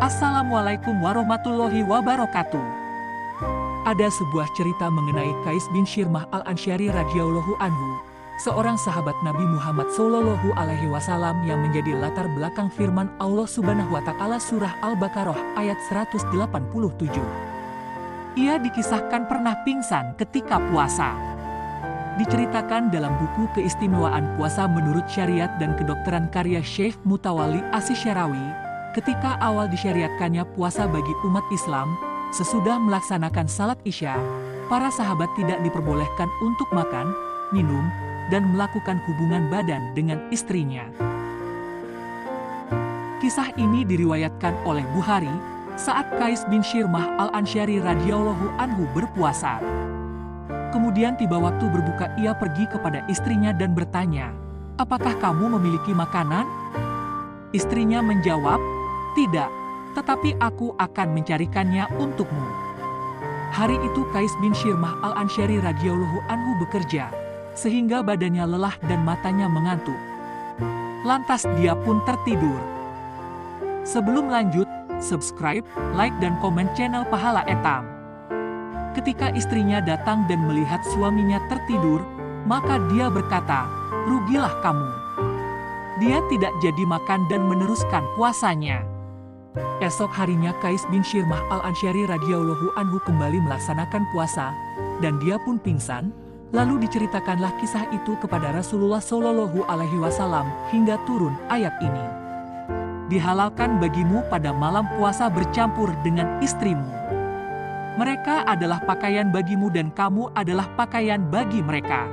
Assalamualaikum warahmatullahi wabarakatuh. Ada sebuah cerita mengenai Qais bin Shirmah al-Ansyari radhiyallahu anhu, seorang sahabat Nabi Muhammad sallallahu alaihi wasallam yang menjadi latar belakang firman Allah Subhanahu wa taala surah Al-Baqarah ayat 187. Ia dikisahkan pernah pingsan ketika puasa. Diceritakan dalam buku Keistimewaan Puasa Menurut Syariat dan Kedokteran karya Syekh Mutawalli Asy-Syarawi, ketika awal disyariatkannya puasa bagi umat Islam, sesudah melaksanakan salat Isya, para sahabat tidak diperbolehkan untuk makan, minum, dan melakukan hubungan badan dengan istrinya. Kisah ini diriwayatkan oleh Bukhari saat Qais bin Shirmah al-Ansyari radhiyallahu anhu berpuasa. Kemudian tiba waktu berbuka, ia pergi kepada istrinya dan bertanya, "Apakah kamu memiliki makanan?" Istrinya menjawab, "Tidak, tetapi aku akan mencarikannya untukmu." Hari itu Qais bin Shirmah al-Ansyari radhiyallahu anhu bekerja, sehingga badannya lelah dan matanya mengantuk. Lantas dia pun tertidur. Sebelum lanjut, subscribe, like dan komen channel Pahala Etam. Ketika istrinya datang dan melihat suaminya tertidur, maka dia berkata, "Rugilah kamu." Dia tidak jadi makan dan meneruskan puasanya. Esok harinya Qais bin Shirmah al-Ansyari radhiyallahu anhu kembali melaksanakan puasa, dan dia pun pingsan. Lalu diceritakanlah kisah itu kepada Rasulullah Shallallahu alaihi wasallam hingga turun ayat ini. "Dihalalkan bagimu pada malam puasa bercampur dengan istrimu. Mereka adalah pakaian bagimu dan kamu adalah pakaian bagi mereka.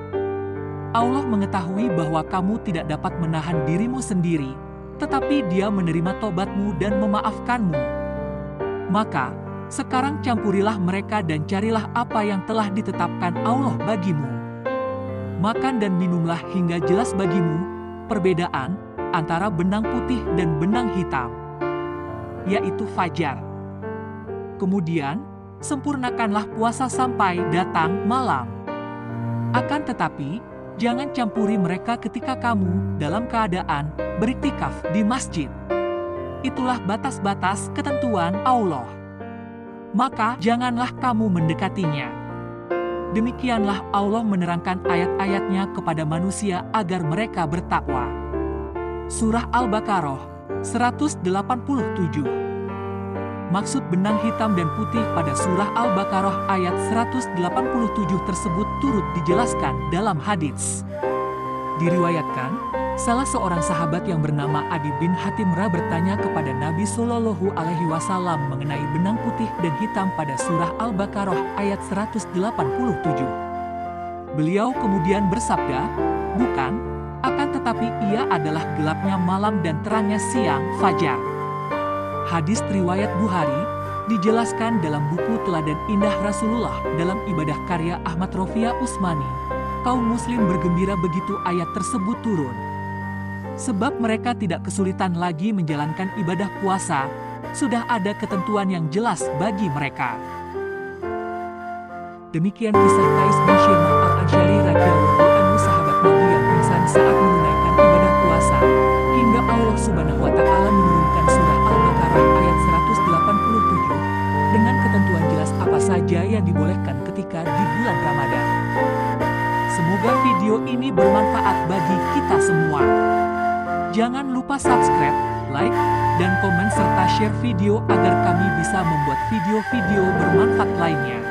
Allah mengetahui bahwa kamu tidak dapat menahan dirimu sendiri, tetapi Dia menerima tobatmu dan memaafkanmu. Maka, sekarang campurilah mereka dan carilah apa yang telah ditetapkan Allah bagimu. Makan dan minumlah hingga jelas bagimu perbedaan antara benang putih dan benang hitam, yaitu fajar. Kemudian, sempurnakanlah puasa sampai datang malam. Akan tetapi, jangan campuri mereka ketika kamu dalam keadaan beriktikaf di masjid. Itulah batas-batas ketentuan Allah. Maka janganlah kamu mendekatinya." Demikianlah Allah menerangkan ayat-ayatnya kepada manusia agar mereka bertakwa. Surah Al-Baqarah 187. Maksud benang hitam dan putih pada surah Al-Baqarah ayat 187 tersebut turut dijelaskan dalam hadits. Diriwayatkan, salah seorang sahabat yang bernama Adi bin Hatim bertanya kepada Nabi Shallallahu alaihi wasallam mengenai benang putih dan hitam pada surah Al-Baqarah ayat 187. Beliau kemudian bersabda, "Bukan, akan tetapi ia adalah gelapnya malam dan terangnya siang, fajar." Hadis riwayat Bukhari dijelaskan dalam buku Teladan Indah Rasulullah dalam ibadah karya Ahmad Rofia Usmani. Kaum muslim bergembira begitu ayat tersebut turun, sebab mereka tidak kesulitan lagi menjalankan ibadah puasa, sudah ada ketentuan yang jelas bagi mereka. Demikian kisah Qais bin Shirmah al-Ansyari radhiyallahu anhu, sahabat Nabi yang pingsan saat menunaikan ibadah puasa, hingga Allah Subhanahu wa taala menurunkan surah Al-Baqarah ayat 187 dengan ketentuan jelas apa saja yang dibolehkan ketika di bulan Ramadan. Semoga video ini bermanfaat bagi kita semua. Jangan lupa subscribe, like, dan komen serta share video agar kami bisa membuat video-video bermanfaat lainnya.